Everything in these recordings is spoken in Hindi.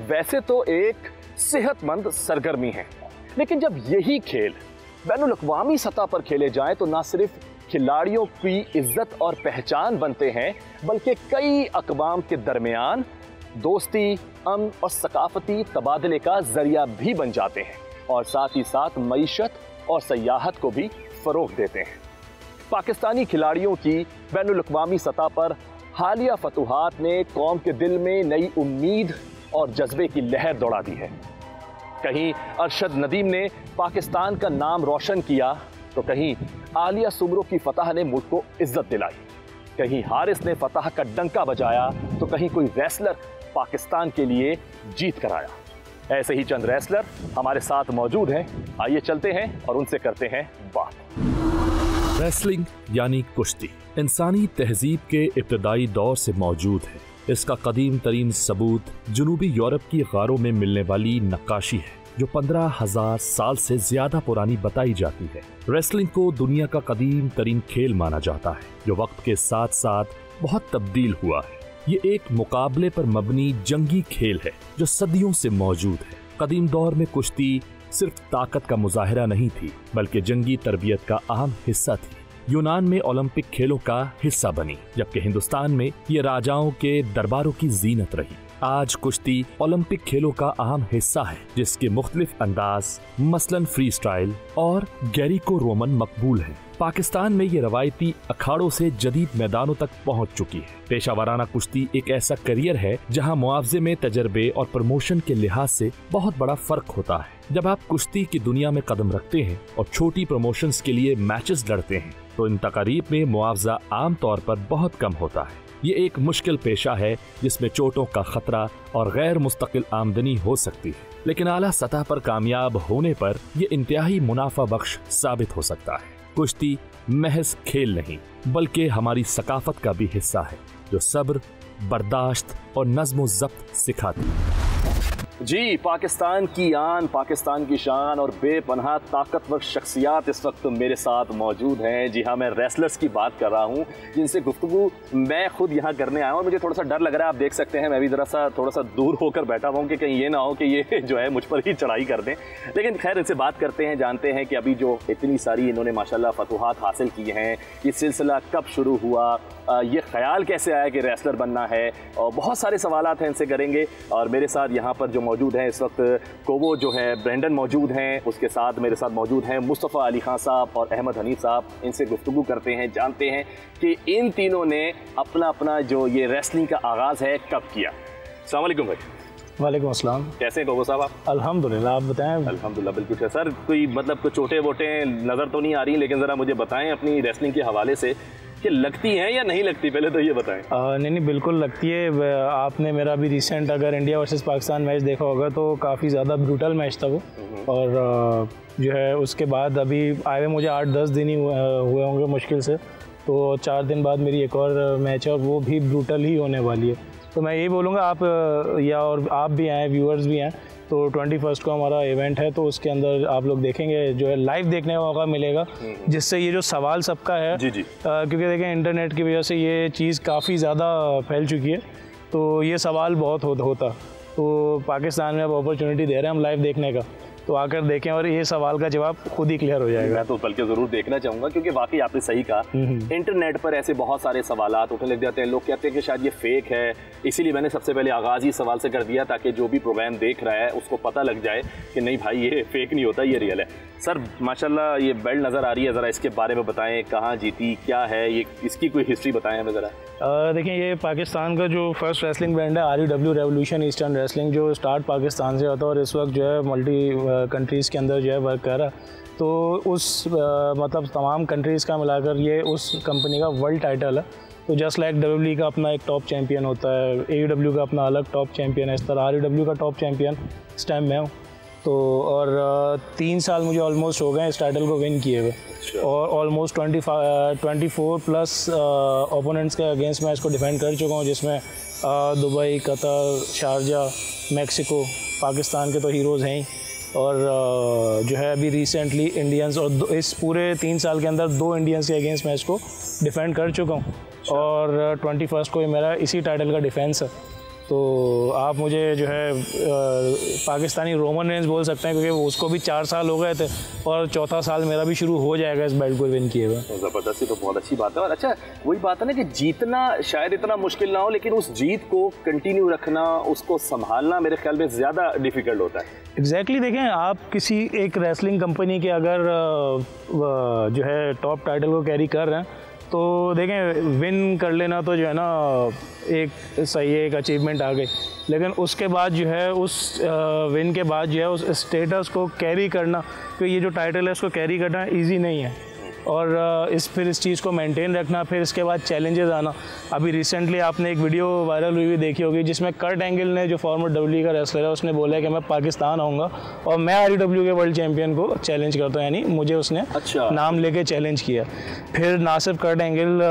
वैसे तो एक सेहतमंद सरगर्मी है, लेकिन जब यही खेल बैनुल अक़वामी सतह पर खेले जाएं तो ना सिर्फ खिलाड़ियों की इज्जत और पहचान बनते हैं, बल्कि कई अक़वाम के दरमियान दोस्ती, अमन और सकाफती तबादले का जरिया भी बन जाते हैं और साथ ही साथ मईशत और सयाहत को भी फ़रोग़ देते हैं। पाकिस्तानी खिलाड़ियों की बैनुल अक़वामी सतह पर हालिया फतूहात ने कौम के दिल में नई उम्मीद और जज्बे की लहर दौड़ा दी है। कहीं अरशद नदीम ने पाकिस्तान का नाम रोशन किया तो कहीं आलिया सुमरो की फतह ने मुल्क को इज्जत दिलाई, कहीं हारिस ने फतह का डंका बजाया तो कहीं कोई रेसलर पाकिस्तान के लिए जीत कर आया। ऐसे ही चंद रेसलर हमारे साथ मौजूद हैं, आइए चलते हैं और उनसे करते हैं बात। रेसलिंग यानी कुश्ती इंसानी तहजीब के इब्तदाई दौर से मौजूद है। इसका कदीम तरीन सबूत जनूबी यूरोप की गारों में मिलने वाली नक्काशी है, जो 15,000 साल से ज्यादा पुरानी बताई जाती है। रेसलिंग को दुनिया का कदीम तरीन खेल माना जाता है, जो वक्त के साथ साथ बहुत तब्दील हुआ है। ये एक मुकाबले पर मबनी जंगी खेल है जो सदियों से मौजूद है। कदीम दौर में कुश्ती सिर्फ ताकत का मुजाहिरा नहीं थी, बल्कि जंगी तरबियत का अहम हिस्सा थी। यूनान में ओलंपिक खेलों का हिस्सा बनी, जबकि हिंदुस्तान में ये राजाओं के दरबारों की जीनत रही। आज कुश्ती ओलंपिक खेलों का अहम हिस्सा है, जिसके मुख्तलिफ अंदाज मसलन फ्री स्टाइल और गैरिको रोमन मकबूल हैं। पाकिस्तान में ये रवायती अखाड़ों से जदीद मैदानों तक पहुंच चुकी है। पेशावराना कुश्ती एक ऐसा करियर है जहां मुआवजे में तजर्बे और प्रमोशन के लिहाज से बहुत बड़ा फर्क होता है। जब आप कुश्ती की दुनिया में कदम रखते हैं और छोटी प्रमोशंस के लिए मैचेस लड़ते हैं तो इन तकारीब में मुआवजा आम तौर पर बहुत कम होता है। ये एक मुश्किल पेशा है जिसमें चोटों का खतरा और गैर मुस्तकिल आमदनी हो सकती है, लेकिन आला सतह पर कामयाब होने पर ये इंतहाई मुनाफा बख्श साबित हो सकता है। कुश्ती महज खेल नहीं, बल्कि हमारी सकाफत का भी हिस्सा है, जो सब्र, बर्दाश्त और नज़्म व ज़ब्त सिखाती है। जी, पाकिस्तान की आन, पाकिस्तान की शान और बेपनाह ताकतवर शख्सियात इस वक्त मेरे साथ मौजूद हैं। जी हाँ, मैं रेसलर्स की बात कर रहा हूँ जिनसे गुफ्तगू मैं खुद यहाँ करने आया हूँ और मुझे थोड़ा सा डर लग रहा है। आप देख सकते हैं मैं भी थोड़ा सा दूर होकर बैठा हुआ हूँ कि कहीं ये ना हो कि ये जो है मुझ पर ही चढ़ाई कर दें। लेकिन खैर, इनसे बात करते हैं, जानते हैं कि अभी जो इतनी सारी इन्होंने माशाल्लाह फतूहात हासिल की हैं, ये सिलसिला कब शुरू हुआ, ये ख्याल कैसे आया कि रेसलर बनना है, और बहुत सारे सवालात हैं इनसे करेंगे। और मेरे साथ यहाँ पर जो मौजूद हैं इस वक्त कोबो जो है ब्रेंडन मौजूद हैं, उसके साथ मेरे साथ मौजूद हैं मुस्तफ़ा अली खान साहब और अहमद हनीफ साहब। इनसे गुफ्तगू करते हैं, जानते हैं कि इन तीनों ने अपना अपना जो ये रेसलिंग का आगाज़ है कब किया। अस्सलाम वालेकुम भाई। वालेकुम अस्सलाम। कैसे हैं कोबो साहब आप? अल्हम्दुलिल्लाह, आप बताएं। अल्हम्दुलिल्लाह बिल्कुल है सर। कोई मतलब कोई चोटें वोटें नज़र तो नहीं आ रही, लेकिन ज़रा मुझे बताएं अपनी रेसलिंग के हवाले से कि लगती हैं या नहीं लगती, पहले तो ये बताएं। नहीं, बिल्कुल लगती है। आपने मेरा भी रिसेंट अगर इंडिया वर्सेस पाकिस्तान मैच देखा होगा तो काफ़ी ज़्यादा ब्रूटल मैच था वो, और जो है उसके बाद अभी आए हुए मुझे 8-10 दिन ही हुए होंगे मुश्किल से, तो 4 दिन बाद मेरी एक और मैच है और वो भी ब्रूटल ही होने वाली है। तो मैं यही बोलूँगा आप या और आप भी आएँ, व्यूअर्स भी हैं, तो 21 को हमारा इवेंट है, तो उसके अंदर आप लोग देखेंगे, जो है लाइव देखने का मौका मिलेगा, जिससे ये जो सवाल सबका है, जी। क्योंकि देखें इंटरनेट की वजह से ये चीज़ काफ़ी ज़्यादा फैल चुकी है, तो ये सवाल बहुत होता। तो पाकिस्तान में अब अपॉर्चुनिटी दे रहे हैं हम लाइव देखने का, तो आकर देखें और ये सवाल का जवाब खुद ही क्लियर हो जाएगा। मैं तो बल्कि ज़रूर देखना चाहूँगा, क्योंकि वाकई आपने सही कहा, इंटरनेट पर ऐसे बहुत सारे सवालात उठने लग जाते हैं। लोग कहते हैं कि शायद ये फेक है, इसीलिए मैंने सबसे पहले आगाज़ ही सवाल से कर दिया ताकि जो भी प्रोग्राम देख रहा है उसको पता लग जाए कि नहीं भाई ये फेक नहीं होता, ये रियल है। सर माशाल्लाह ये बेल्ट नज़र आ रही है, ज़रा इसके बारे में बताएं, कहाँ जीती, क्या है ये, इसकी कोई हिस्ट्री बताएं हमें ज़रा। देखिए, ये पाकिस्तान का जो फर्स्ट रेसलिंग ब्रांड है REW रेवोल्यूशन ईस्टर्न रेसलिंग, जो स्टार्ट पाकिस्तान से होता है और इस वक्त जो है मल्टी कंट्रीज़ के अंदर जो है वर्क कर रहा है। तो उस मतलब तमाम कंट्रीज़ का मिलाकर ये उस कंपनी का वर्ल्ड टाइटल है। तो जस्ट लाइक WWE का अपना एक टॉप चैम्पियन होता है, AEW का अपना अलग टॉप चैम्पियन है, इस तरह REW का टॉप चैम्पियन इस टाइम मैं हूँ। तो और 3 साल मुझे ऑलमोस्ट हो गए इस टाइटल को विन किए हुए, और ऑलमोस्ट 24+ ओपोनेंट्स के अगेंस्ट मैं इसको डिफेंड कर चुका हूँ, जिसमें Dubai, Qatar, Sharjah, Mexico, Pakistan के तो हीरोज़ हैं ही, और जो है अभी रिसेंटली इंडियंस, और इस पूरे 3 साल के अंदर 2 इंडियंस के अगेंस्ट मैं इसको डिफेंड कर चुका हूँ, और 21 को ये मेरा इसी टाइटल का डिफेंस है। तो आप मुझे जो है पाकिस्तानी रोमन रेंज बोल सकते हैं, क्योंकि उसको भी 4 साल हो गए थे और चौथा साल मेरा भी शुरू हो जाएगा इस बेल्ट को विन किए हुए। ज़बरदस्ती तो बहुत अच्छी बात है। और अच्छा वही बात है ना कि जीतना शायद इतना मुश्किल ना हो, लेकिन उस जीत को कंटिन्यू रखना, उसको संभालना मेरे ख्याल में ज़्यादा डिफ़िकल्ट होता है। एग्जैक्टली देखें, आप किसी एक रेसलिंग कंपनी के अगर जो है टॉप टाइटल को कैरी कर रहे हैं तो देखें विन कर लेना तो जो है ना एक सही है, एक अचीवमेंट आ गई, लेकिन उसके बाद जो है उस विन के बाद जो है उस स्टेटस को कैरी करना, क्योंकि ये जो टाइटल है उसको कैरी करना ईजी नहीं है, और फिर इस चीज़ को मेंटेन रखना, फिर इसके बाद चैलेंजेस आना। अभी रिसेंटली आपने एक वीडियो वायरल हुई देखी होगी जिसमें कर्ट एंगल ने, जो फॉर्मर डब्ल्यूडब्ल्यूई का रेसलर है, उसने बोला है कि मैं पाकिस्तान आऊँगा और मैं ROW के वर्ल्ड चैम्पियन को चैलेंज करता हूँ, यानी मुझे उसने नाम लेके चैलेंज किया। फिर ना सिर्फ कर्ट एंगल,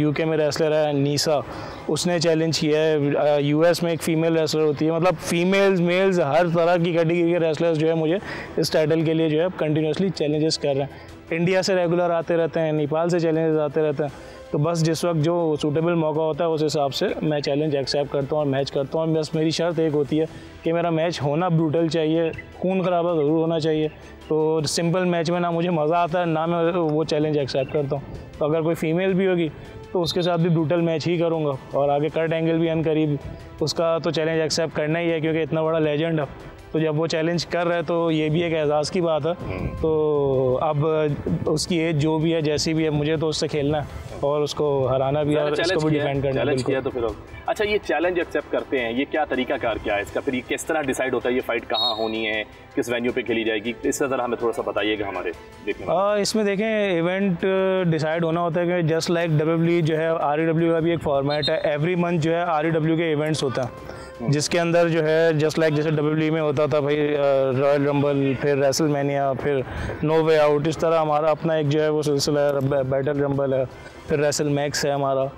UK में रेसलर है नीसा, उसने चैलेंज किया है। US में एक फ़ीमेल रेसलर होती है, मतलब फीमेल्स मेल्स हर तरह की कैटेगरी के रेसलर्स जो है मुझे इस टाइटल के लिए जो है कंटिन्यूसली चैलेंजेस कर रहे हैं। इंडिया से रेगुलर आते रहते हैं, नेपाल से चैलेंजेस आते रहते हैं, तो बस जिस वक्त जो सूटेबल मौका होता है उस हिसाब से मैं चैलेंज एक्सेप्ट करता हूँ और मैच करता हूँ। बस मेरी शर्त एक होती है कि मेरा मैच होना ब्रूटल चाहिए, खून खराबा ज़रूर होना चाहिए। तो सिंपल मैच में ना मुझे मज़ा आता है ना मैं वो चैलेंज एक्सेप्ट करता हूँ। तो अगर कोई फीमेल भी होगी तो उसके साथ भी ब्रूटल मैच ही करूँगा। और आगे कर्ट एंगल भी अनकरीब, उसका तो चैलेंज एक्सेप्ट करना ही है क्योंकि इतना बड़ा लेजेंड है। तो जब वो चैलेंज कर रहे हैं तो ये भी एक एहसास की बात है। तो अब उसकी एज जो भी है, जैसी भी है, मुझे तो उससे खेलना है और उसको हराना भी है और उसको भी डिफेंड करना है। चैलेंज किया तो फिर अच्छा, ये चैलेंज एक्सेप्ट करते हैं, ये क्या तरीकाकार क्या है इसका, फिर ये किस तरह डिसाइड होता है ये फाइट कहाँ होनी है, किस वेन्यू पे खेली जाएगी, इस तरह हमें थोड़ा सा बताइएगा हमारे देखने में। इसमें देखें इवेंट डिसाइड होना होता है कि जस्ट लाइक WWE जो है, ROW का भी एक फॉर्मेट है। एवरी मंथ जो है ROW के इवेंट्स होता है जिसके अंदर जो है जस्ट लाइक जैसे WWE में होता था भाई रॉयल रंबल, फिर रेसलमेनिया, फिर नो वे आउट, इस तरह हमारा अपना एक जो है वो सिलसिला है। बैटल रंबल है, फिर रेसल मैक्स है हमारा,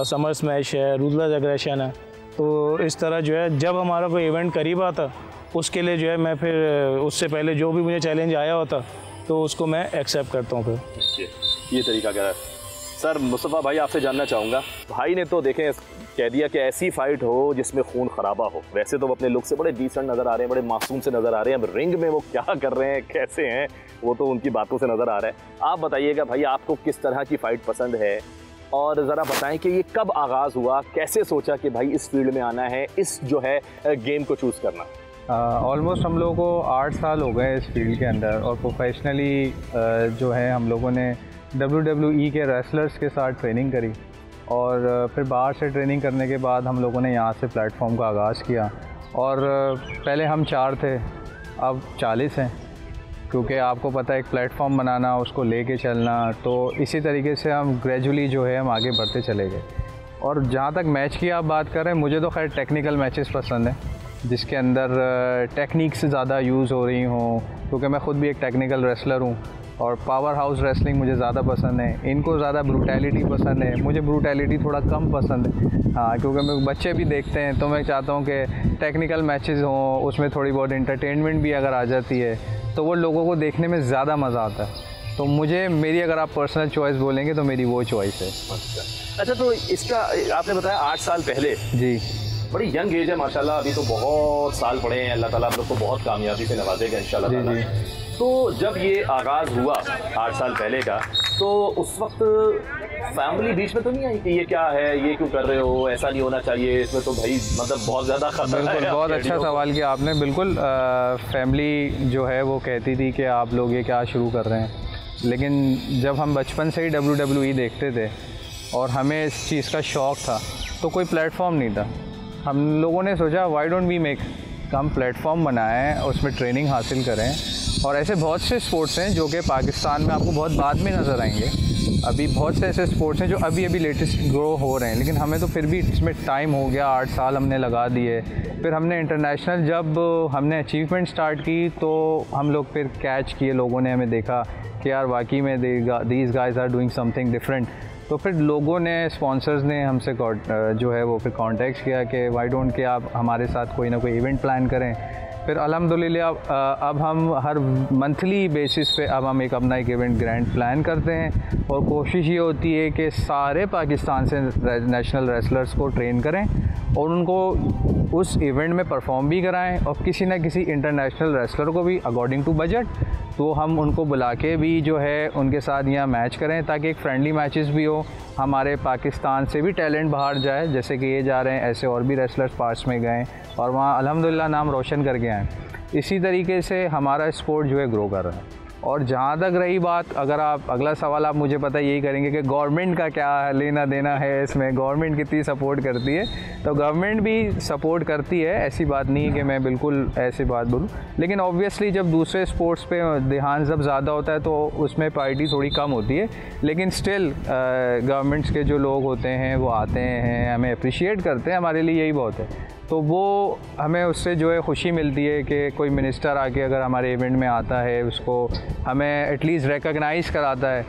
समर स्मैश है, रूथलेस एग्रेशन है। तो इस तरह जो है जब हमारा कोई इवेंट करीब आता उसके लिए जो है मैं फिर उससे पहले जो भी मुझे चैलेंज आया होता तो उसको मैं एक्सेप्ट करता हूँ। फिर ये तरीका क्या है सर? मुस्तफ़ा भाई आपसे जानना चाहूँगा, भाई ने तो देखें कह दिया कि ऐसी फाइट हो जिसमें खून खराबा हो। वैसे तो वो अपने लुक से बड़े डिसेंट नज़र आ रहे हैं, बड़े मासूम से नज़र आ रहे हैं, अब रिंग में वो क्या कर रहे हैं, कैसे हैं, वो तो उनकी बातों से नज़र आ रहा है। आप बताइएगा भाई आपको किस तरह की फ़ाइट पसंद है और ज़रा बताएं कि ये कब आगाज़ हुआ, कैसे सोचा कि भाई इस फील्ड में आना है, इस जो है गेम को चूज़ करना? ऑलमोस्ट हम लोगों को 8 साल हो गए इस फील्ड के अंदर, और प्रोफेशनली जो है हम लोगों ने WWE के रेसलर्स के साथ ट्रेनिंग करी, और फिर बाहर से ट्रेनिंग करने के बाद हम लोगों ने यहाँ से प्लेटफॉर्म का आगाज़ किया। और पहले हम 4 थे, अब 40 हैं, क्योंकि आपको पता है एक प्लेटफॉर्म बनाना, उसको लेके चलना, तो इसी तरीके से हम ग्रेजुअली जो है हम आगे बढ़ते चले गए। और जहाँ तक मैच की आप बात कर रहे हैं, मुझे तो खैर टेक्निकल मैचेस पसंद हैं जिसके अंदर टेक्निक्स ज़्यादा यूज़ हो रही हों, क्योंकि मैं ख़ुद भी एक टेक्निकल रेसलर हूँ। और पावर हाउस रेसलिंग मुझे ज़्यादा पसंद है, इनको ज़्यादा ब्रूटैलिटी पसंद है, मुझे ब्रूटैलिटी थोड़ा कम पसंद है। हाँ, क्योंकि मैं बच्चे भी देखते हैं तो मैं चाहता हूँ कि टेक्निकल मैचेस हों, उसमें थोड़ी बहुत एंटरटेनमेंट भी अगर आ जाती है तो वो लोगों को देखने में ज़्यादा मज़ा आता है। तो मुझे मेरी अगर आप पर्सनल चॉइस बोलेंगे तो मेरी वो चॉइस है। अच्छा, तो इसका आपने बताया 8 साल पहले, जी बड़ी यंग एज है माशाल्लाह, अभी तो बहुत साल पड़े हैं, अल्लाह ताला आप लोग को बहुत कामयाबी से नवाजेगा इंशाल्लाह ताला। तो जब ये आगाज़ हुआ 8 साल पहले का, तो उस वक्त फैमिली बीच में तो नहीं आई कि ये क्या है, ये क्यों कर रहे हो, ऐसा नहीं होना चाहिए, इसमें तो भाई मतलब बहुत ज़्यादा खतरा है? बहुत अच्छा सवाल किया आपने। बिल्कुल फैमिली जो है वो कहती थी कि आप लोग ये क्या शुरू कर रहे हैं, लेकिन जब हम बचपन से ही WWE देखते थे और हमें इस चीज़ का शौक़ था तो कोई प्लेटफॉर्म नहीं था। हम लोगों ने सोचा वाई डोंट वी मेक, हम प्लेटफॉर्म बनाएं, उसमें ट्रेनिंग हासिल करें। और ऐसे बहुत से स्पोर्ट्स हैं जो कि पाकिस्तान में आपको बहुत बाद में नज़र आएंगे। अभी बहुत से ऐसे स्पोर्ट्स हैं जो अभी अभी लेटेस्ट ग्रो हो रहे हैं, लेकिन हमें तो फिर भी इसमें टाइम हो गया, 8 साल हमने लगा दिए। फिर हमने इंटरनेशनल जब हमने अचीवमेंट स्टार्ट की तो हम लोग फिर कैच किए, लोगों ने हमें देखा कि यार वाकई में these guys are doing something different. तो फिर लोगों ने, स्पॉन्सर्स ने हमसे जो है वो फिर कॉन्टेक्ट किया कि वाई डोंट के आप हमारे साथ कोई ना कोई इवेंट प्लान करें। फिर अल्हम्दुलिल्लाह अब हम हर मंथली बेसिस पे अब हम एक अपना एक इवेंट ग्रैंड प्लान करते हैं और कोशिश ये होती है कि सारे पाकिस्तान से नेशनल रेसलर्स को ट्रेन करें और उनको उस इवेंट में परफॉर्म भी कराएं और किसी न किसी इंटरनेशनल रेसलर को भी अकॉर्डिंग टू बजट तो हम उनको बुला के भी जो है उनके साथ यहाँ मैच करें ताकि एक फ्रेंडली मैचेस भी हो। हमारे पाकिस्तान से भी टैलेंट बाहर जाए, जैसे कि ये जा रहे हैं ऐसे और भी रेसलर्स पास में गए और वहाँ अल्हम्दुलिल्लाह नाम रोशन करके आए। इसी तरीके से हमारा स्पोर्ट जो है ग्रो कर रहा है। और जहाँ तक रही बात, अगर आप अगला सवाल आप मुझे पता यही करेंगे कि गवर्नमेंट का क्या लेना देना है इसमें, गवर्नमेंट कितनी सपोर्ट करती है, तो गवर्नमेंट भी सपोर्ट करती है, ऐसी बात नहीं है कि मैं बिल्कुल ऐसी बात बोलूँ। लेकिन ऑब्वियसली जब दूसरे स्पोर्ट्स पे ध्यान जब ज़्यादा होता है तो उसमें पार्टी थोड़ी कम होती है, लेकिन स्टिल गवर्नमेंट्स के जो लोग होते हैं वो आते हैं, हमें अप्रिशिएट करते हैं, हमारे लिए यही बहुत है। तो वो हमें उससे जो है खुशी मिलती है कि कोई मिनिस्टर आके अगर हमारे इवेंट में आता है, उसको हमें एटलीस्ट रिकॉग्नाइज़ कराता है,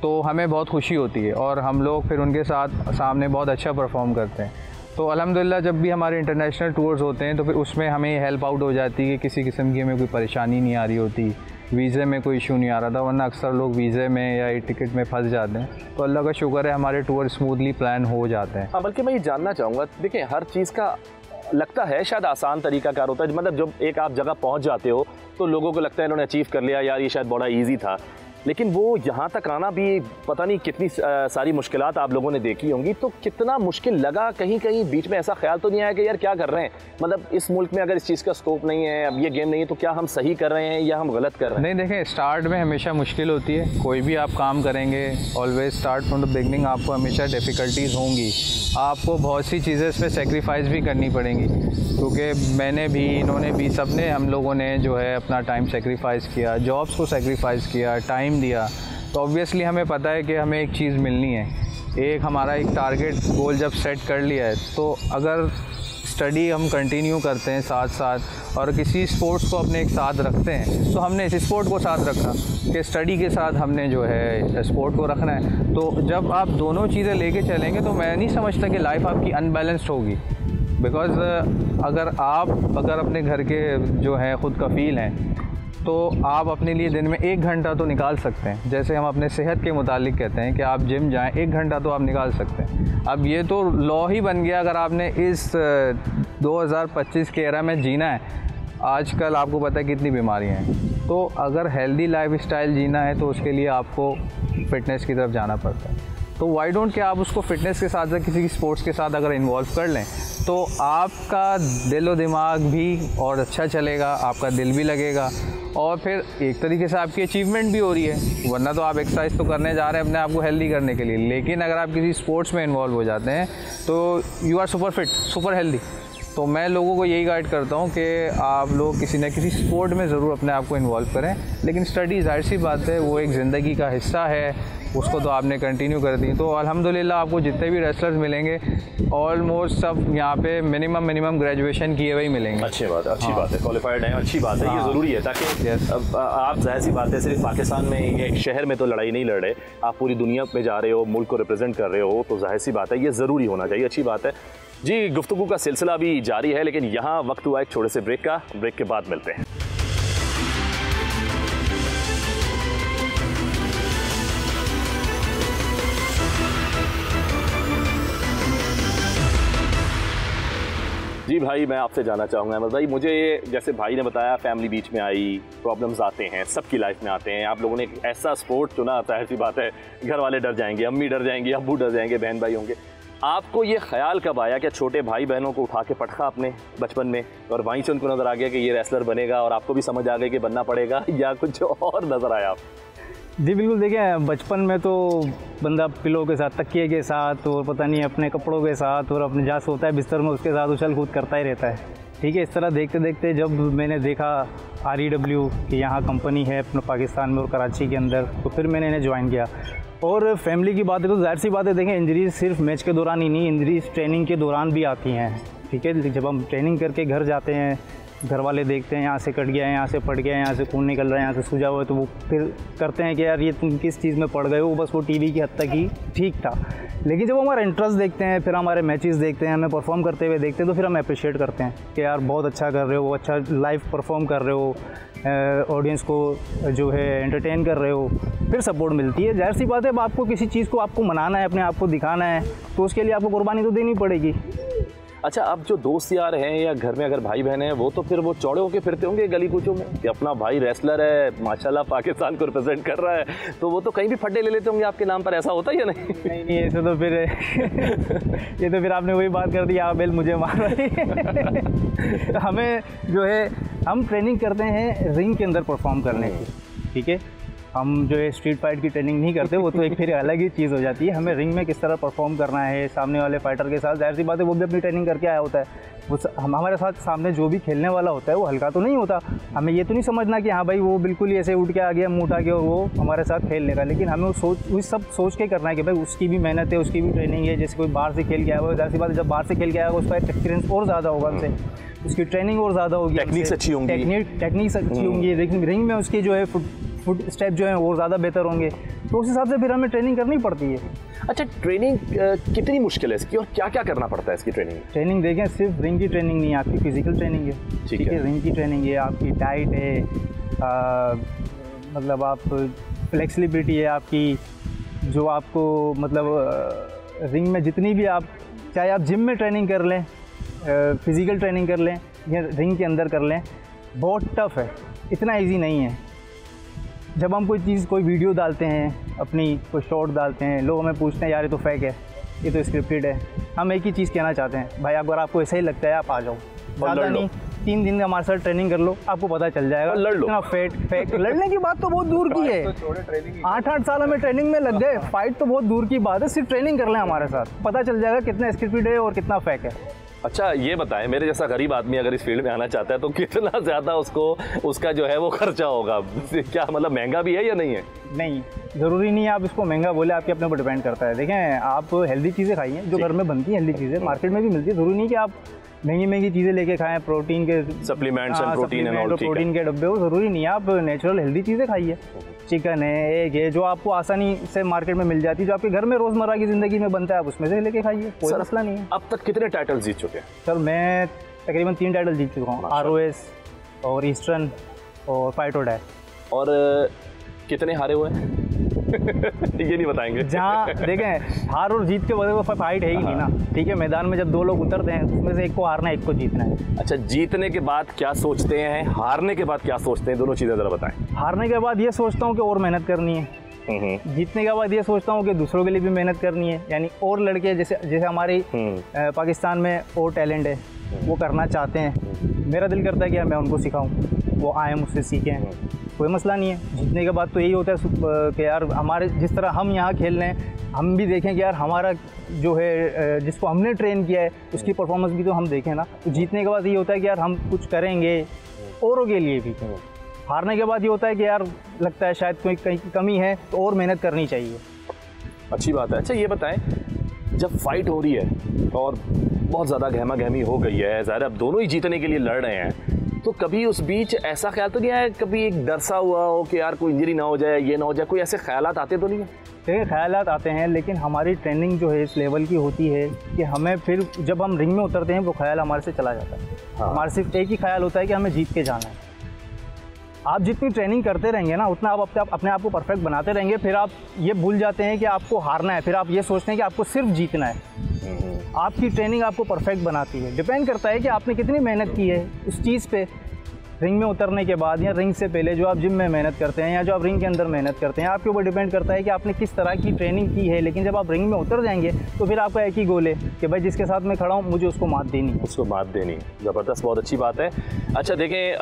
तो हमें बहुत खुशी होती है और हम लोग फिर उनके साथ सामने बहुत अच्छा परफॉर्म करते हैं। तो अल्हम्दुलिल्लाह जब भी हमारे इंटरनेशनल टूर्स होते हैं तो फिर उसमें हमें हेल्प आउट हो जाती है कि किसी किस्म की हमें कोई परेशानी नहीं आ रही होती, वीज़े में कोई इशू नहीं आ रहा था, वरना अक्सर लोग वीज़े में या टिकट में फंस जाते हैं। तो अल्लाह का शुक्र है हमारे टूर स्मूथली प्लान हो जाते हैं। हाँ, बल्कि मैं ये जानना चाहूँगा, देखिए हर चीज़ का लगता है शायद आसान तरीकाकार होता है, मतलब जब एक आप जगह पहुंच जाते हो तो लोगों को लगता है इन्होंने अचीव कर लिया, यार ये शायद बड़ा इजी था, लेकिन वो यहाँ तक आना भी पता नहीं कितनी सारी मुश्किलात आप लोगों ने देखी होंगी। तो कितना मुश्किल लगा, कहीं कहीं बीच में ऐसा ख्याल तो नहीं आया कि यार क्या कर रहे हैं, मतलब इस मुल्क में अगर इस चीज़ का स्कोप नहीं है, अब ये गेम नहीं है, तो क्या हम सही कर रहे हैं या हम गलत कर रहे हैं? नहीं, देखें स्टार्ट में हमेशा मुश्किल होती है, कोई भी आप काम करेंगे always start from the beginning आपको हमेशा डिफ़िकल्टीज़ होंगी, आपको बहुत सी चीज़ें इसमें सेक्रीफाइस भी करनी पड़ेंगी, क्योंकि मैंने भी, इन्होंने भी, सब ने, हम लोगों ने जो है अपना टाइम सेक्रीफाइस किया, जॉब्स को सेक्रीफाइस किया, टाइम दिया। तो ऑब्वियसली हमें पता है कि हमें एक चीज़ मिलनी है, एक हमारा एक टारगेट गोल जब सेट कर लिया है, तो अगर स्टडी हम कंटिन्यू करते हैं साथ साथ और किसी स्पोर्ट्स को अपने एक साथ रखते हैं, तो हमने इस स्पोर्ट को साथ रखा कि स्टडी के साथ हमने जो है स्पोर्ट को रखना है। तो जब आप दोनों चीज़ें लेके चलेंगे तो मैं नहीं समझता कि लाइफ आपकी अनबैलेंस्ड होगी, बिकॉज़ अगर अपने घर के जो हैं ख़ुद कफ़ील हैं तो आप अपने लिए दिन में 1 घंटा तो निकाल सकते हैं। जैसे हम अपने सेहत के मुतालिक कहते हैं कि आप जिम जाएं, 1 घंटा तो आप निकाल सकते हैं। अब ये तो लॉ ही बन गया, अगर आपने इस 2025 के एरा में जीना है, आजकल आपको पता है कितनी बीमारियां हैं, तो अगर हेल्दी लाइफस्टाइल जीना है तो उसके लिए आपको फ़िटनेस की तरफ जाना पड़ता है। तो वाई डोंट कि आप उसको फ़िटनेस के साथ किसी स्पोर्ट्स के साथ अगर इन्वॉल्व कर लें तो आपका दिल और दिमाग भी और अच्छा चलेगा, आपका दिल भी लगेगा और फिर एक तरीके से आपकी अचीवमेंट भी हो रही है। वरना तो आप एक्सरसाइज तो करने जा रहे हैं अपने आप को हेल्दी करने के लिए, लेकिन अगर आप किसी स्पोर्ट्स में इन्वॉल्व हो जाते हैं तो you are super fit, super healthy. तो मैं लोगों को यही गाइड करता हूँ कि आप लोग किसी न किसी स्पोर्ट में ज़रूर अपने आप को इन्वॉल्व करें, लेकिन स्टडी जाहिर सी बात है वो एक ज़िंदगी का हिस्सा है, उसको तो आपने कंटिन्यू कर दी। तो अल्हम्दुलिल्लाह आपको जितने भी रेसलर्स मिलेंगे ऑलमोस्ट सब यहाँ पे मिनिमम ग्रेजुएशन किए हुए ही मिलेंगे। अच्छी बात है, अच्छी बात है, क्वालिफाइड है, अच्छी बात है, ये ज़रूरी है ताकि आप जाहिर सी बात है सिर्फ पाकिस्तान में एक शहर में तो लड़ाई नहीं लड़ रहे, आप पूरी दुनिया में जा रहे हो, मुल्क को रिप्रेजेंट कर रहे हो, तो जाहिर सी बात है ये ज़रूरी होना चाहिए, अच्छी बात है जी। गुफ्तगू का सिलसिला भी जारी है, लेकिन यहाँ वक्त हुआ एक छोटे से ब्रेक का, ब्रेक के बाद मिलते हैं। जी भाई, मैं आपसे जानना चाहूँगा अहमद भाई, मुझे जैसे भाई ने बताया फैमिली बीच में आई, प्रॉब्लम्स आते हैं, सबकी लाइफ में आते हैं, आप लोगों ने एक ऐसा स्पोर्ट चुना, जाहिर सी बात है घर वाले डर जाएंगे, अम्मी डर जाएंगी, अब्बू डर जाएंगे, बहन भाई होंगे। आपको ये ख्याल कब आया कि छोटे भाई बहनों को उठा के पटखा आपने बचपन में, और वहीं से उनको नज़र आ गया कि ये रेसलर बनेगा और आपको भी समझ आ गई कि बनना पड़ेगा, या कुछ और नज़र आया आप? जी बिल्कुल, देखिए बचपन में तो बंदा पिलो के साथ, तकिए के साथ और पता नहीं अपने कपड़ों के साथ और अपने जहाँ सोता है बिस्तर में उसके साथ उछल कूद करता ही रहता है। ठीक है, इस तरह देखते देखते जब मैंने देखा REW कि यहाँ कंपनी है अपने पाकिस्तान में और कराची के अंदर, तो फिर मैंने इन्हें ज्वाइन किया। और फैमिली की बात है तो जाहिर सी बात है, देखें इंजरीज सिर्फ मैच के दौरान ही नहीं, इंजरीज ट्रेनिंग के दौरान भी आती हैं। ठीक है, जब हम ट्रेनिंग करके घर जाते हैं घर वाले देखते हैं यहाँ से कट गया है, यहाँ से पड़ गया है, यहाँ से खून निकल रहा है, यहाँ से सूजा हुआ है, तो वो फिर करते हैं कि यार ये तुम किस चीज़ में पड़ गए हो, बस वो टीवी की हद तक ही ठीक था। लेकिन जब हमारा इंटरेस्ट देखते हैं, फिर हमारे मैचेस देखते हैं, हमें परफॉर्म करते हुए देखते हैं, तो फिर हम अप्रिशिएट करते हैं कि यार बहुत अच्छा कर रहे हो, अच्छा लाइव परफॉर्म कर रहे हो, ऑडियंस को जो है एंटरटेन कर रहे हो, फिर सपोर्ट मिलती है। जाहिर सी बात है, अब आपको किसी चीज़ को आपको मनाना है, अपने आप को दिखाना है, तो उसके लिए आपको कुर्बानी तो देनी पड़ेगी। अच्छा, अब जो दोस्त यार हैं या घर में अगर भाई बहन हैं, वो तो फिर वो चौड़े होके फिरते होंगे गली कूचों में कि अपना भाई रेसलर है, माशाल्लाह पाकिस्तान को रिप्रेजेंट कर रहा है, तो वो तो कहीं भी फड्डे ले लेते होंगे आपके नाम पर, ऐसा होता है या नहीं? नहीं, ऐसे तो फिर ये तो फिर आपने वही बात कर दी, आप बेल मुझे मार रही। हमें जो है, हम ट्रेनिंग करते हैं रिंग के अंदर परफॉर्म करने की, ठीक है। हम जो है स्ट्रीट फाइट की ट्रेनिंग नहीं करते, वो तो एक फिर अलग ही चीज़ हो जाती है। हमें रिंग में किस तरह परफॉर्म करना है सामने वाले फाइटर के साथ, जाहिर सी बात है वो भी अपनी ट्रेनिंग करके आया होता है। वो हमारे साथ सामने जो भी खेलने वाला होता है वो हल्का तो नहीं होता। हमें ये तो नहीं समझना कि हाँ भाई वो बिल्कुल ही ऐसे उठ के आ गया, मुँह उठा के, और वो हमारे साथ खेल लेगा। लेकिन हमें वो सब सोच के करना है कि भाई उसकी भी मेहनत है, उसकी भी ट्रेनिंग है। जैसे कोई बाहर से खेल के आया हुआ, जाहिर सी बात है जब बाहर से खेल के आया उसका एक्सपीरियंस और ज़्यादा होगा हमसे, उसकी ट्रेनिंग और ज़्यादा होगी, टेक्निक्स अच्छी होंगी, टेक्निक्स अच्छी होंगी, रिंग में उसकी जो है फुट स्टेप जो है वो ज़्यादा बेहतर होंगे, तो उस हिसाब से फिर हमें ट्रेनिंग करनी पड़ती है। अच्छा, ट्रेनिंग कितनी मुश्किल है इसकी और क्या क्या करना पड़ता है इसकी ट्रेनिंग? ट्रेनिंग देखें, सिर्फ रिंग की ट्रेनिंग नहीं है, आपकी फिजिकल ट्रेनिंग है, ठीक है। रिंग की ट्रेनिंग है, आपकी डाइट है, मतलब आप फ्लेक्सिबिलिटी है आपकी, जो आपको मतलब रिंग में जितनी भी आप, चाहे आप जिम में ट्रेनिंग कर लें, फिजिकल ट्रेनिंग कर लें या रिंग के अंदर कर लें, बहुत टफ है, इतना ईजी नहीं है। जब हम कोई वीडियो डालते हैं, अपनी कोई शॉर्ट डालते हैं, लोग हमें पूछते हैं यार ये तो फेक है, ये तो स्क्रिप्टेड है। हम एक ही चीज़ कहना चाहते हैं, भाई अगर आपको ऐसा ही लगता है आप आ जाओ, ज़्यादा नहीं, 3 दिन हमारे साथ ट्रेनिंग कर लो, आपको पता चल जाएगा। लड़ लो। इतना फेक लड़ने की बात तो बहुत दूर की है, 8-8 साल हमें ट्रेनिंग में लग गए, फाइट तो बहुत दूर की बात है, सिर्फ ट्रेनिंग कर लें हमारे साथ, पता चल जाएगा कितना स्क्रिप्टेड है और कितना फेक है। अच्छा, ये बताएं, मेरे जैसा गरीब आदमी अगर इस फील्ड में आना चाहता है तो कितना ज़्यादा उसका जो है वो खर्चा होगा? क्या मतलब महंगा भी है या नहीं है? नहीं, ज़रूरी नहीं है आप इसको महंगा बोले, आपके अपने पर डिपेंड करता है। देखें, आप हेल्दी चीज़ें खाइए, जो घर में बनती हैं हेल्दी चीज़ें, मार्केट में भी मिलती है। ज़रूरी नहीं कि आप महंगी चीज़ें लेके खाएं, प्रोटीन के सप्लीमेंट्स एंड प्रोटीन के डब्बे हो, ज़रूरी नहीं है। आप नेचुरल हेल्दी चीज़ें खाइए, चिकन है, एग है, जो आपको आसानी से मार्केट में मिल जाती है, जो आपके घर में रोज़मर्रा की ज़िंदगी में बनता है, आप उसमें से लेके खाइए, कोई मसला नहीं है। अब तक कितने टाइटल जीत चुके हैं? सर मैं तकरीबन 3 टाइटल जीत चुका हूँ, ROS और ईस्टर्न और फाइट और डाइट। और कितने हारे हुए हैं? ये नहीं बताएंगे। जहाँ देखें, हार और जीत के वजह से फाइट है ही नहीं ना, ठीक है। मैदान में जब 2 लोग उतरते हैं, उसमें से एक को हारना है, एक को जीतना है। अच्छा, जीतने के बाद क्या सोचते हैं, हारने के बाद क्या सोचते हैं, दोनों चीज़ें ज़रा बताएं। हारने के बाद ये सोचता हूँ कि और मेहनत करनी है, जीतने के बाद ये सोचता हूँ कि दूसरों के लिए भी मेहनत करनी है, यानी और लड़के जैसे हमारी पाकिस्तान में और टैलेंट है, वो करना चाहते हैं, मेरा दिल करता है कि मैं उनको सिखाऊं, वो आए मुझसे सीखें, कोई मसला नहीं है। जीतने के बाद तो यही होता है कि यार हमारे जिस तरह हम यहाँ खेल रहे हैं, हम भी देखें कि यार हमारा जो है जिसको हमने ट्रेन किया है उसकी परफॉर्मेंस भी तो हम देखें ना। तो जीतने के बाद ये होता है कि यार हम कुछ करेंगे औरों के लिए भी। हारने के बाद ये होता है कि यार लगता है शायद कोई कहीं कमी है, तो और मेहनत करनी चाहिए। अच्छी बात है। अच्छा, ये बताएं, जब फाइट हो रही है और बहुत ज़्यादा गहमा गहमी हो गई है, ज़ाहिर अब दोनों ही जीतने के लिए लड़ रहे हैं, तो कभी उस बीच ऐसा ख्याल तो नहीं आया, कभी एक डर सा हुआ हो कि यार कोई इंजरी ना हो जाए, ये ना हो जाए, कोई ऐसे ख्यालात आते तो नहीं है? देखिए, ख्यालात आते हैं, लेकिन हमारी ट्रेनिंग जो है इस लेवल की होती है कि हमें फिर जब हम रिंग में उतरते हैं वो ख्याल हमारे से चला जाता है। हाँ। हमारे सिर्फ एक ही ख्याल होता है कि हमें जीत के जाना है। आप जितनी ट्रेनिंग करते रहेंगे ना, उतना आप अपने आप को परफेक्ट बनाते रहेंगे, फिर आप ये भूल जाते हैं कि आपको हारना है, फिर आप ये सोचते हैं कि आपको सिर्फ जीतना है। आपकी ट्रेनिंग आपको परफेक्ट बनाती है। डिपेंड करता है कि आपने कितनी मेहनत की है उस चीज़ पे। रिंग में उतरने के बाद या रिंग से पहले जो आप जिम में मेहनत करते हैं या जो आप रिंग के अंदर मेहनत करते हैं, आपके ऊपर डिपेंड करता है कि आपने किस तरह की ट्रेनिंग की है। लेकिन जब आप रिंग में उतर जाएंगे तो फिर आपका एक ही गोल है कि भाई जिसके साथ मैं खड़ा हूँ मुझे उसको मात देनी है। उसको मात देनी, ज़बरदस्त, बहुत अच्छी बात है। अच्छा देखें,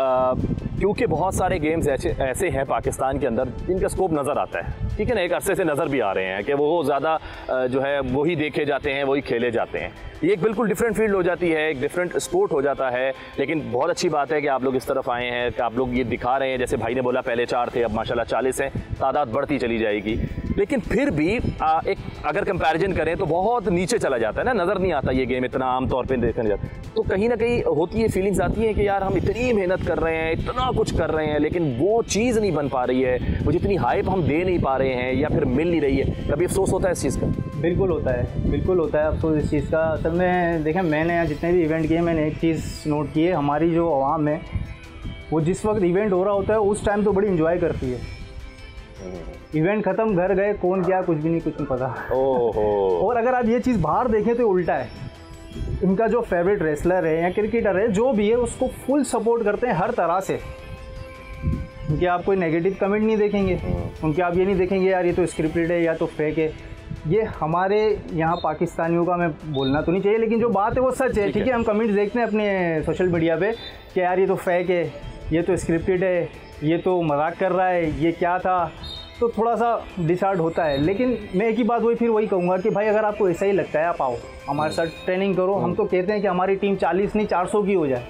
क्योंकि बहुत सारे गेम्स ऐसे हैं पाकिस्तान के अंदर जिनका स्कोप नज़र आता है ठीक है ना, एक अरसे से नज़र भी आ रहे हैं कि वो ज़्यादा जो है वही देखे जाते हैं, वही खेले जाते हैं। ये एक बिल्कुल डिफरेंट फील्ड हो जाती है, एक डिफरेंट स्पोर्ट हो जाता है। लेकिन बहुत अच्छी बात है कि आप लोग इस तरफ आए हैं, कि आप लोग ये दिखा रहे हैं। जैसे भाई ने बोला पहले 4 थे, अब माशाल्लाह 40 हैं, तादाद बढ़ती चली जाएगी। लेकिन फिर भी एक अगर कंपैरिजन करें तो बहुत नीचे चला जाता है ना, नज़र नहीं आता ये गेम इतना आम तौर पे देखने जाता। तो कहीं ना कहीं होती है, फीलिंग्स आती हैं कि यार हम इतनी मेहनत कर रहे हैं, इतना कुछ कर रहे हैं, लेकिन वो चीज़ नहीं बन पा रही है, वो जितनी हाइप हम दे नहीं पा रहे हैं या फिर मिल नहीं रही है। कभी अफसोस होता है इस चीज़ का? बिल्कुल होता है, बिल्कुल होता है अफसोस इस चीज़ का। असल में देखें, मैंने यहाँ जितने भी इवेंट किए, मैंने एक चीज़ नोट की है, हमारी जो आवाम है वो जिस वक्त इवेंट हो रहा होता है उस टाइम तो बड़ी इंजॉय करती है। इवेंट ख़त्म, घर गए, कौन क्या कुछ भी नहीं, कुछ नहीं पता। ओहो। और अगर आप ये चीज़ बाहर देखें तो उल्टा है। इनका जो फेवरेट रेसलर है या क्रिकेटर है, जो भी है, उसको फुल सपोर्ट करते हैं हर तरह से। उनके आप कोई नेगेटिव कमेंट नहीं देखेंगे, उनके आप ये नहीं देखेंगे यार ये तो स्क्रिप्टेड है या तो फेक है। ये हमारे यहाँ पाकिस्तानियों का मैं बोलना तो नहीं चाहिए, लेकिन जो बात है वो सच है। ठीक है, हम कमेंट्स देखते हैं अपने सोशल मीडिया पे कि यार ये तो फेक है, ये तो स्क्रिप्टेड है, ये तो मजाक कर रहा है, ये क्या था, तो थोड़ा सा डिसार्ड होता है। लेकिन मैं एक ही बात वही कहूँगा कि भाई अगर आपको ऐसा ही लगता है, आप आओ हमारे साथ ट्रेनिंग करो। हम तो कहते हैं कि हमारी टीम 40 नहीं 400 की हो जाए।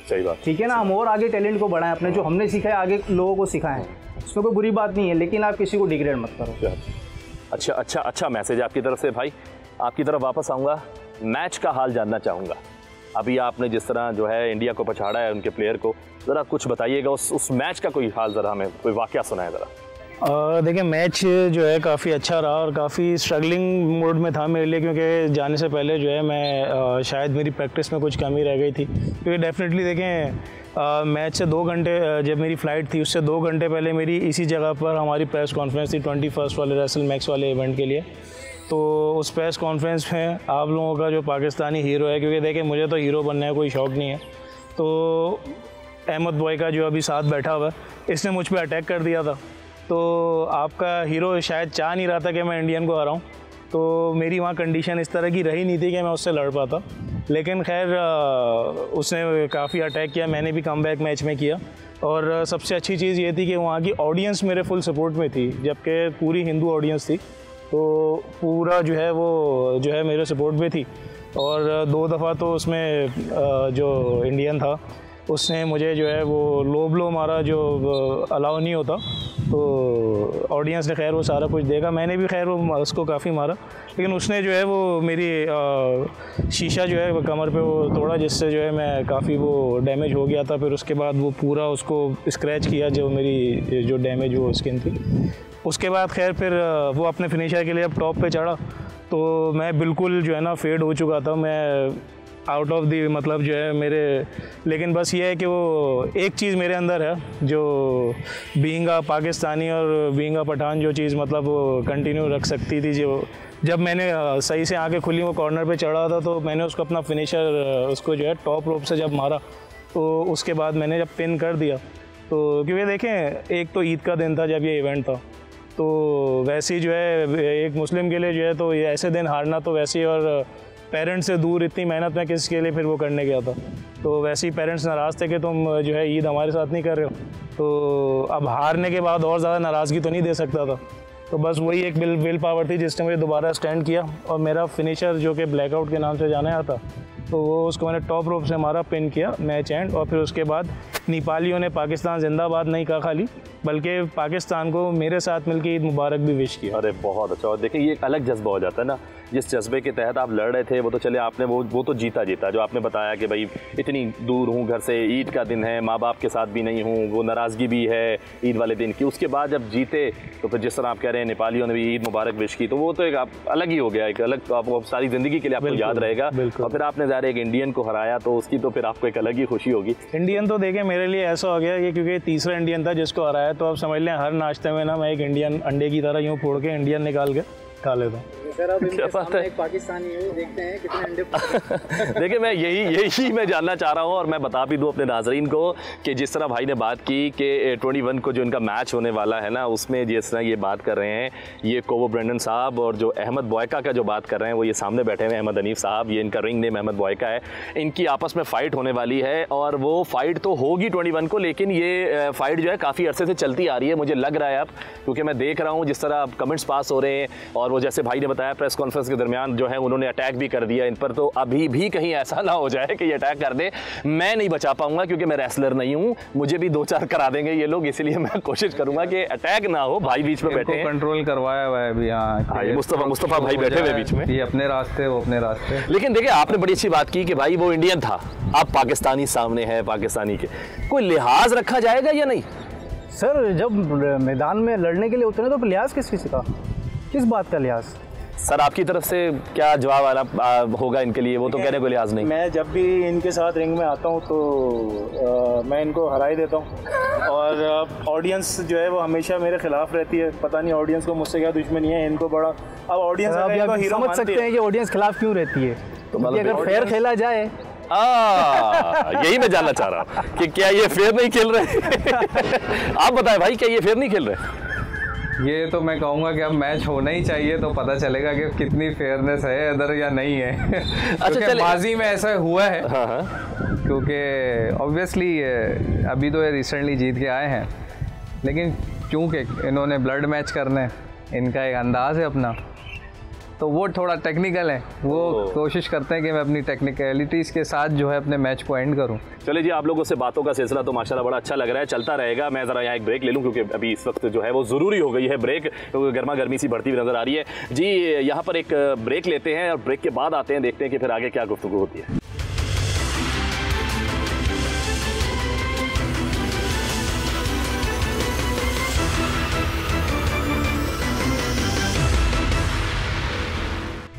सही बात, ठीक है ना, हम और आगे टैलेंट को बढ़ाएं, अपने जो हमने सीखा है आगे लोगों को सिखाएं, इसमें कोई बुरी बात नहीं है। लेकिन आप किसी को डिग्रेड मत करो। अच्छा मैसेज आपकी तरफ से भाई। आपकी तरफ वापस आऊँगा, मैच का हाल जानना चाहूँगा। अभी आपने जिस तरह जो है इंडिया को पछाड़ा है, उनके प्लेयर को, ज़रा कुछ बताइएगा उस मैच का कोई हाल, ज़रा हमें कोई वाक़या सुनाए ज़रा। देखिए, मैच जो है काफ़ी अच्छा रहा और काफ़ी स्ट्रगलिंग मोड में था मेरे लिए, क्योंकि जाने से पहले जो है मैं शायद मेरी प्रैक्टिस में कुछ कमी रह गई थी। क्योंकि डेफिनेटली देखें, मैच से 2 घंटे जब मेरी फ़्लाइट थी उससे 2 घंटे पहले मेरी इसी जगह पर हमारी प्रेस कॉन्फ्रेंस थी 21 वाले रेसलमैक्स वाले इवेंट के लिए। तो उस प्रेस कॉन्फ्रेंस में आप लोगों का जो पाकिस्तानी हीरो है, क्योंकि देखिए मुझे तो हीरो बनने का कोई शौक़ नहीं है, तो अहमद बॉय का जो अभी साथ बैठा हुआ है, इसने मुझ पर अटैक कर दिया था। तो आपका हीरो शायद चाह नहीं रहा था कि मैं इंडियन को हराऊं, तो मेरी वहाँ कंडीशन इस तरह की रही नहीं थी कि मैं उससे लड़ पाता। लेकिन खैर उसने काफ़ी अटैक किया, मैंने भी कमबैक मैच में किया। और सबसे अच्छी चीज़ ये थी कि वहाँ की ऑडियंस मेरे फुल सपोर्ट में थी, जबकि पूरी हिंदू ऑडियंस थी, तो पूरा जो है वो जो है मेरे सपोर्ट में थी। और 2 दफ़ा तो उसमें जो इंडियन था उसने मुझे जो है वो लो ब्लो मारा, जो अलाउ नहीं होता। तो ऑडियंस ने खैर वो सारा कुछ देखा, मैंने भी खैर वो उसको काफ़ी मारा, लेकिन उसने जो है वो मेरी शीशा जो है कमर पे वो तोड़ा, जिससे जो है मैं काफ़ी वो डैमेज हो गया था। फिर उसके बाद वो पूरा उसको स्क्रैच किया, जो मेरी जो डैमेज वो स्किन थी। उसके बाद खैर फिर वो अपने फिनिशर के लिए अब टॉप पे चढ़ा, तो मैं बिल्कुल जो है ना फेड हो चुका था, मैं आउट ऑफ दी मतलब जो है मेरे। लेकिन बस ये है कि वो एक चीज़ मेरे अंदर है, जो बीइंग अ पाकिस्तानी और बीइंग अ पठान, जो चीज़ मतलब वो कंटिन्यू रख सकती थी। जो जब मैंने सही से आंखें खुली, वो कॉर्नर पे चढ़ा था, तो मैंने उसको अपना फिनिशर उसको जो है टॉप रोप से जब मारा, तो उसके बाद मैंने जब पिन कर दिया, तो क्योंकि देखें एक तो ईद का दिन था जब ये इवेंट था, तो वैसे ही जो है एक मुस्लिम के लिए जो है तो ये ऐसे दिन हारना तो वैसे ही, और पेरेंट्स से दूर इतनी मेहनत मैं किसके लिए फिर वो करने गया था, तो वैसे ही पेरेंट्स नाराज़ थे कि तुम जो है ईद हमारे साथ नहीं कर रहे हो। तो अब हारने के बाद और ज़्यादा नाराज़गी तो नहीं दे सकता था, तो बस वही एक विल पावर थी जिसने मुझे दोबारा स्टैंड किया। और मेरा फिनिशर जो कि ब्लैकआउट के नाम से जाना जाता, तो वो उसको मैंने टॉप रोप से मारा, पिन किया, मैच एंड। और फिर उसके बाद नेपालियों ने पाकिस्तान जिंदाबाद नहीं कहा खाली, बल्कि पाकिस्तान को मेरे साथ मिलकर ईद मुबारक भी विश किया। अरे बहुत अच्छा। और देखिए ये एक अलग जज्बा हो जाता है ना, जिस जज्बे के तहत आप लड़ रहे थे, वो तो चले आपने वो तो जीता जो आपने बताया कि भाई इतनी दूर हूँ घर से, ईद का दिन है, माँ बाप के साथ भी नहीं हूँ, वो नाराज़गी भी है ईद वाले दिन की। उसके बाद जब जीते तो फिर जिस तरह आप कह रहे हैं नेपालियों ने भी ईद मुबारक विश की, तो वो तो एक अलग ही हो गया, एक अलग आपको सारी ज़िंदगी के लिए आपको याद रहेगा। और फिर आपने ज़ाहिर एक इंडियन को हराया, तो उसकी तो फिर आपको एक अलग ही खुशी होगी। इंडियन तो देखें मेरे लिए ऐसा हो गया कि क्योंकि तीसरा इंडियन था जिसको हराया, तो अब समझ लें हर नाश्ते में ना मैं एक इंडियन अंडे की तरह यूँ फोड़ के इंडियन निकाल के खा लेता हूँ। सर अब क्या बात है? एक पाकिस्तानी है, देखते हैं कितने अंडे देखिए मैं यही मैं जानना चाह रहा हूँ और मैं बता भी दूँ अपने नाजरीन को कि जिस तरह भाई ने बात की कि 21 को जो इनका मैच होने वाला है ना, उसमें जिस तरह ये बात कर रहे हैं, ये कोबो ब्रेंडन साहब और जो अहमद बॉयका का जो बात कर रहे हैं वो ये सामने बैठे हुए अहमद हनीफ साहब, ये इनका रिंग नेम अहमद बॉयका है। इनकी आपस में फ़ाइट होने वाली है और वो फ़ाइट तो होगी 21 को, लेकिन ये फ़ाइट जो है काफ़ी अरसे से चलती आ रही है, मुझे लग रहा है अब, क्योंकि मैं देख रहा हूँ जिस तरह कमेंट्स पास हो रहे हैं और वो जैसे भाई ने बताया प्रेस कॉन्फ्रेंस के दरमियान जो है उन्होंने अटैक भी कर दिया इन पर, तो अभी भी कहीं ऐसा ना हो जाए कि ये अटैक कर दे। मैं नहीं बचा पाऊंगा क्योंकि मैं रेसलर नहीं हूँ, मुझे भी 2-4 करा देंगे ये लोग, इसलिए मैं कोशिश करूंगा कि अटैक ना हो। भाई बीच में बैठे हैं, कंट्रोल करवाया हुआ है अभी। हाँ, मुस्तफा भाई बैठे हुए बीच में, ये अपने रास्ते वो अपने रास्ते। लेकिन देखिए आपने बड़ी अच्छी बात की कि भाई वो इंडियन था, आप पाकिस्तानी सामने है, पाकिस्तानी के कोई लिहाज रखा जाएगा या नहीं? सर जब मैदान में लड़ने के लिए उतरे तो लिहाज किस का, किस बात का लिहाज? सर आपकी तरफ से क्या जवाब आना होगा इनके लिए? वो तो कहने को लिहाज नहीं। मैं जब भी इनके साथ रिंग में आता हूँ तो मैं इनको हरा ही देता हूँ और ऑडियंस जो है वो हमेशा मेरे खिलाफ रहती है। पता नहीं ऑडियंस को मुझसे क्या दुश्मनी है, इनको बड़ा अब ऑडियंस समझ सकते हैं कि ऑडियंस खिलाफ क्यों रहती है। तो अगर फेयर खेला जाए, यही मैं जानना चाह रहा हूँ कि क्या ये फेयर नहीं खेल रहे? आप बताएं भाई, क्या ये फेयर नहीं खेल रहे? ये तो मैं कहूँगा कि अब मैच होना ही चाहिए तो पता चलेगा कि कितनी फेयरनेस है इधर या नहीं है। अच्छा, माजी में ऐसा हुआ है। हाँ। क्योंकि ऑब्वियसली अभी तो ये रिसेंटली जीत के आए हैं, लेकिन चूँकि इन्होंने ब्लड मैच करने, इनका एक अंदाज़ है अपना, तो वो थोड़ा टेक्निकल है। वो कोशिश करते हैं कि मैं अपनी टेक्निकलिटीज़ के साथ जो है अपने मैच को एंड करूं। चलिए जी, आप लोगों से बातों का सिलसिला तो माशाल्लाह बड़ा अच्छा लग रहा है, चलता रहेगा। मैं ज़रा यहाँ एक ब्रेक ले लूँ क्योंकि अभी इस वक्त जो है वो ज़रूरी हो गई है ब्रेक, क्योंकि गर्मा गर्मी सी बढ़ती हुई नज़र आ रही है जी। यहाँ पर एक ब्रेक लेते हैं और ब्रेक के बाद आते हैं, देखते हैं कि फिर आगे क्या गुफ्तगू होती है।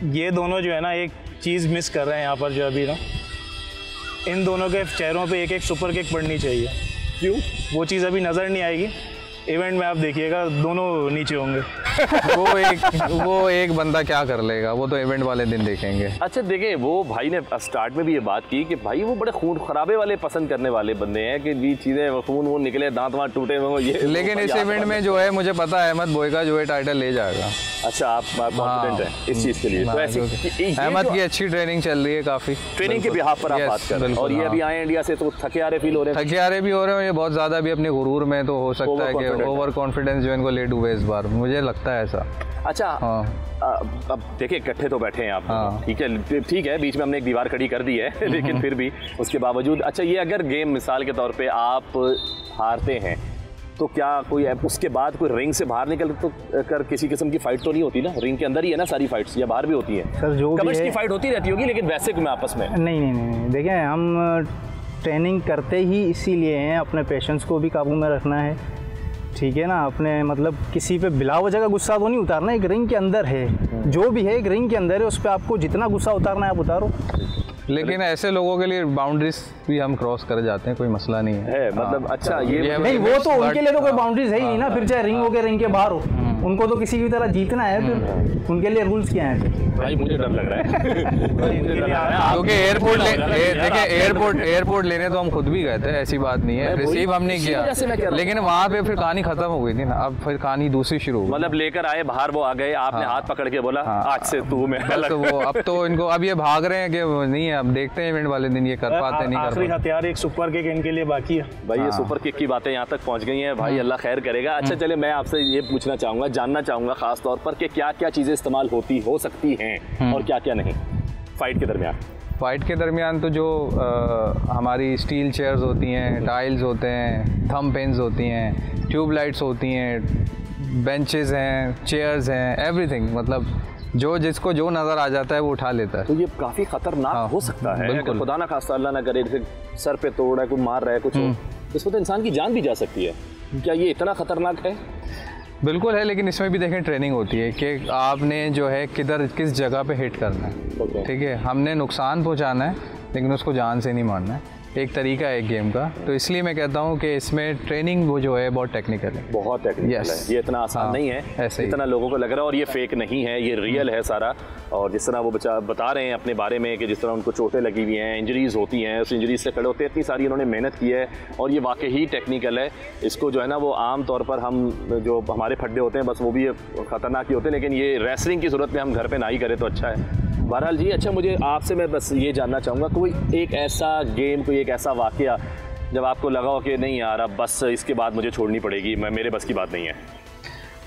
ये दोनों जो है ना एक चीज़ मिस कर रहे हैं यहाँ पर जो अभी ना, इन दोनों के चेहरों पे एक सुपर किक पड़नी चाहिए। क्यों? वो चीज़ अभी नज़र नहीं आएगी इवेंट में, आप देखिएगा दोनों नीचे होंगे। वो एक बंदा क्या कर लेगा, वो तो इवेंट वाले दिन देखेंगे। अच्छा देखिए, वो भाई ने स्टार्ट में भी ये बात की कि भाई वो बड़े खून खराबे वाले पसंद करने वाले बंदे हैं कि भी चीज़ें खून वून निकले, दांत वांत टूटे हुए ये। लेकिन इस इवेंट में जो है मुझे पता है अहमद बॉयका जो है टाइटल ले जाएगा। अच्छा, आप कॉन्फिडेंट हैं इस चीज़ के लिए? तो ऐसे अहमद की अच्छी ट्रेनिंग चल रही है, काफ़ी ट्रेनिंग के बिहाफ पर आप बात कर रहे हैं। और ये अभी आए इंडिया से तो थके हारे फील हो रहे हैं? थके हारे भी हो रहे हैं, ये बहुत ज़्यादा भी अपने गुरूर में, तो हो सकता है कि ओवर कॉन्फिडेंस जो इनको ले डूबे इस बार, मुझे लगता है ऐसा। अच्छा, अब देखिए इकट्ठे तो बैठे हैं आप, ठीक है, बीच में हमने एक दीवार खड़ी कर दी है लेकिन फिर भी उसके बावजूद, अच्छा ये अगर गेम मिसाल के तौर पे आप हारते हैं तो क्या कोई उसके बाद कोई रिंग से बाहर निकल तो कर किसी किस्म की फाइट तो नहीं होती ना? रिंग के अंदर ही है ना सारी फाइट्स, या बाहर भी होती है? सर जो कमेंट्स की फाइट होती रहती होगी, लेकिन वैसे में आपस में नहीं। देखिए, हम ट्रेनिंग करते ही इसीलिए हैं, अपने पेशेंस को भी काबू में रखना है, ठीक है ना। अपने मतलब किसी पे बिला वजह का गुस्सा तो नहीं उतारना। एक रिंग के अंदर है, जो भी है एक रिंग के अंदर है, उस पर आपको जितना गुस्सा उतारना है आप उतारो। लेकिन ऐसे लोगों के लिए बाउंड्रीज भी हम क्रॉस कर जाते हैं, कोई मसला नहीं है। मतलब अच्छा ये नहीं, वो तो उनके लिए तो कोई बाउंड्रीज है ही नहीं ना, फिर चाहे रिंग हो के रिंग के बाहर हो, उनको तो किसी भी तरह जीतना है, फिर उनके लिए रूल्स क्या हैं? भाई मुझे डर लग रहा है क्योंकि एयरपोर्ट लेने तो हम खुद भी गए थे, ऐसी बात नहीं है, रिसीव हमने किया, लेकिन वहाँ पे फिर कहानी खत्म हो गई थी ना, अब फिर कहानी दूसरी शुरू। मतलब लेकर आए बाहर, वो आ गए, आपने हाथ पकड़ के बोला आज से तू मैं अलग। तो वो अब तो इनको अब ये भाग रहे हैं कि नहीं है, अब देखते हैं इवेंट वाले दिन ये कर पाते नहीं कर पाते। आखिरी हथियार एक सुपर किक इनके लिए बाकी है भाई। ये सुपर किक की बातें यहाँ तक पहुँच गई हैं भाई, अल्लाह खैर करेगा। अच्छा चले, मैं आपसे ये पूछना चाहूँगा, जानना चाहूँगा खास तौर पर कि क्या क्या चीज़ें इस्तेमाल हो सकती हैं और क्या क्या नहीं फाइट के दरमियान? फाइट के दरमियान तो जो हमारी स्टील चेयर्स होती हैं, टाइल्स होते हैं, थंब पेन्स होती हैं, ट्यूब लाइट्स होती हैं, बेंचेस हैं, चेयर्स हैं, एवरीथिंग, मतलब जो जिसको जो नज़र आ जाता है वो उठा लेता है। तो ये काफ़ी खतरनाक हो सकता है, अगर खुदा ना खास्ता अल्लाह ना करे सर पे तोड़ रहा है, कोई मार रहा है, कुछ इसमें तो इंसान की जान भी जा सकती है। क्या ये इतना खतरनाक है? बिल्कुल है, लेकिन इसमें भी देखें ट्रेनिंग होती है कि आपने जो है किस जगह पे हिट करना है, ठीक है। हमने नुकसान पहुंचाना है लेकिन उसको जान से नहीं मारना है। एक तरीका है एक गेम का, तो इसलिए मैं कहता हूँ कि इसमें ट्रेनिंग वो जो है बहुत टेक्निकल है, बहुत टेक्निकल है, ये इतना आसान नहीं है ऐसे इतना लोगों को लग रहा है। और ये फेक नहीं है, ये रियल है सारा। और जिस तरह वो बता रहे हैं अपने बारे में कि जिस तरह उनको चोटें लगी हुई हैं, इंजरीज होती हैं, उस इंजरीज से खड़े होते हैं, इतनी सारी इन्होंने मेहनत की है और ये वाकई ही टेक्निकल है। इसको जो है ना वो आम तौर पर हम जो हमारे फड्डे होते हैं बस वो भी ख़तरनाक ही होते हैं, लेकिन ये रेसलिंग की ज़रूरत में हम घर पे ना ही करें तो अच्छा है। बहरहाल जी, अच्छा मुझे आपसे मैं बस ये जानना चाहूँगा, कोई एक ऐसा गेम, कोई एक ऐसा वाक़या जब आपको लगा हो कि नहीं यार अब बस इसके बाद मुझे छोड़नी पड़ेगी, मेरे बस की बात नहीं है?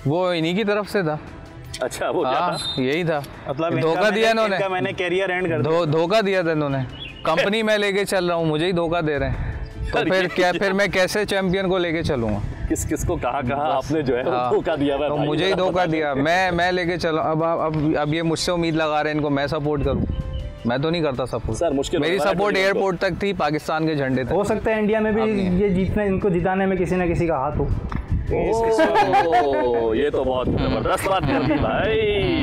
वो इन्हीं की तरफ से था। अच्छा, वो क्या था? यही था, मतलब धोखा दिया इन्होंने, मैंने कैरियर एंड कर दिया। धोखा दिया था इन्होंने, कंपनी मैं लेके चल रहा हूँ, मुझे ही धोखा दे रहे हैं, तो फिर मैं कैसे चैंपियन को लेके चलूँगा? किसको कहा आपने जो है धोखा दिया? तो मुझे ही धोखा दिया, मैं लेके चला। अब ये मुझसे उम्मीद लगा रहे हैं इनको मैं सपोर्ट करूँ, मैं तो नहीं करता सपोर्ट सर। मुश्किल मेरी सपोर्ट एयरपोर्ट तक थी, पाकिस्तान के झंडे तक। हो सकता है इंडिया में भी ये जीतने, इनको जिताने में किसी न किसी का हाथ हो। ये तो बहुत जबरदस्त बात कर दी भाई।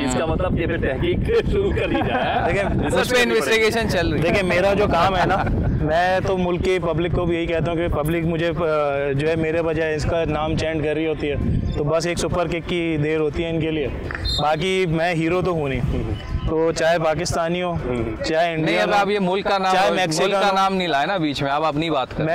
इसका मतलब कि फिर तहकीक शुरू कर दी जाए। देखिए उस पे इन्वेस्टिगेशन चल रही है। देखिए मेरा जो काम है ना, मैं तो मुल्क की पब्लिक को भी यही कहता हूँ कि पब्लिक मुझे जो है मेरे बजाय इसका नाम चैंट कर रही होती है, तो बस एक सुपर किक की देर होती है इनके लिए। बाकी मैं हीरो तो हूँ नहीं, तो चाहे पाकिस्तानी हो चाहे इंडिया, अब आप ये मुल्क का नाम, चाहे मुल्क का नाम नहीं लाए ना बीच में, आप अपनी बात करें।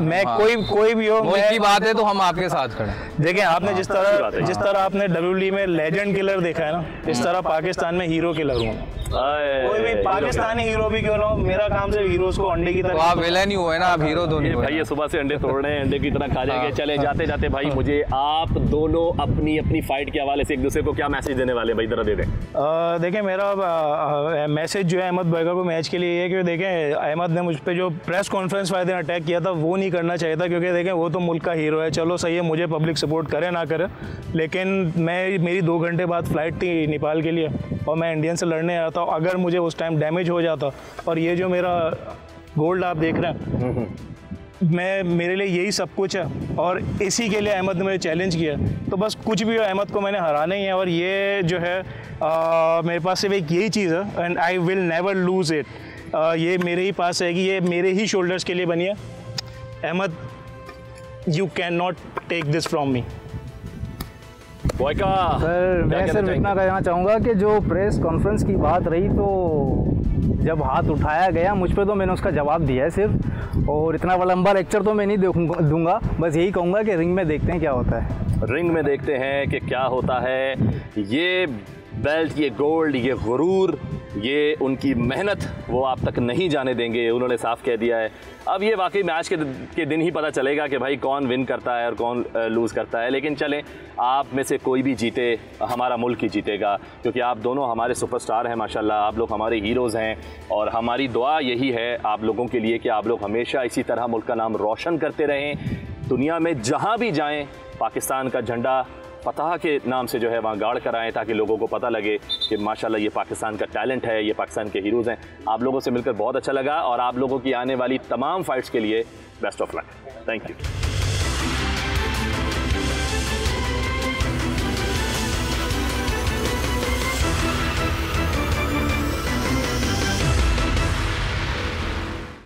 मैं कोई भी हो, मुल्क की बात है तो हम आपके साथ खड़े। देखिए आपने जिस तरह आपने WWE में लेजेंड किलर देखा है ना, इस तरह पाकिस्तान में हीरो किलर हूँ। कोई भी पाकिस्तानी हीरो भी क्यों ना हो, मेरा काम सिर्फ हीरोज को अंडे की तरह। तो आप विलेन ही हुए ना, आप हीरो तो नहीं हुए। भाई ये सुबह से अंडे तोड़ रहे हैं, अंडे की तरह खा जाएंगे। चले जाते जाते भाई मुझे आप दोनों अपनी फाइट के हवाले से एक दूसरे को क्या मैसेज देने वाले भाई, जरा दे दें। देखिए मेरा मैसेज जो है अहमद बैगा को मैच के लिए है कि देखें अहमद ने मुझ पे जो प्रेस कॉन्फ्रेंस वाले दिन अटैक किया था वो नहीं करना चाहिए था, क्योंकि देखें वो तो मुल्क का हीरो है। चलो सही है, मुझे पब्लिक सपोर्ट करे ना करे, लेकिन मेरी 2 घंटे बाद फ्लाइट थी नेपाल के लिए और मैं इंडियन से लड़ने आया था। अगर मुझे उस टाइम डैमेज हो जाता, और ये जो मेरा गोल्ड आप देख रहे हैं, मेरे लिए यही सब कुछ है और इसी के लिए अहमद ने मुझे चैलेंज किया। तो बस कुछ भी हो, अहमद को मैंने हराना ही है और ये जो है मेरे पास सिर्फ एक यही चीज़ है, and I will never loose it. ये मेरे ही पास है कि ये मेरे ही शोल्डर्स के लिए बनी है। Ahmed, you can not take this from me. Sir मैं सिर्फ इतना कहना चाहूँगा कि जो प्रेस कॉन्फ्रेंस की बात रही, तो जब हाथ उठाया गया मुझ पे तो मैंने उसका जवाब दिया है सिर्फ, और इतना लंबा लेक्चर तो मैं नहीं दूंगा। बस यही कहूँगा कि रिंग में देखते हैं क्या होता है। रिंग में देखते हैं कि क्या होता है। ये बेल्ट, ये गोल्ड, ये गुरूर, ये उनकी मेहनत वो आप तक नहीं जाने देंगे, उन्होंने साफ कह दिया है। अब ये वाकई मैच के दिन ही पता चलेगा कि भाई कौन विन करता है और कौन लूज़ करता है। लेकिन चलें, आप में से कोई भी जीते, हमारा मुल्क ही जीतेगा, क्योंकि आप दोनों हमारे सुपरस्टार हैं माशाल्लाह। आप लोग हमारे हीरोज़ हैं और हमारी दुआ यही है आप लोगों के लिए कि आप लोग हमेशा इसी तरह मुल्क का नाम रोशन करते रहें। दुनिया में जहाँ भी जाएँ पाकिस्तान का झंडा फतह के नाम से जो है वहाँ गाड़ कर आएँ, ताकि लोगों को पता लगे कि माशाल्लाह ये पाकिस्तान का टैलेंट है, ये पाकिस्तान के हीरोज़ हैं। आप लोगों से मिलकर बहुत अच्छा लगा और आप लोगों की आने वाली तमाम फाइट्स के लिए best of luck. Thank you.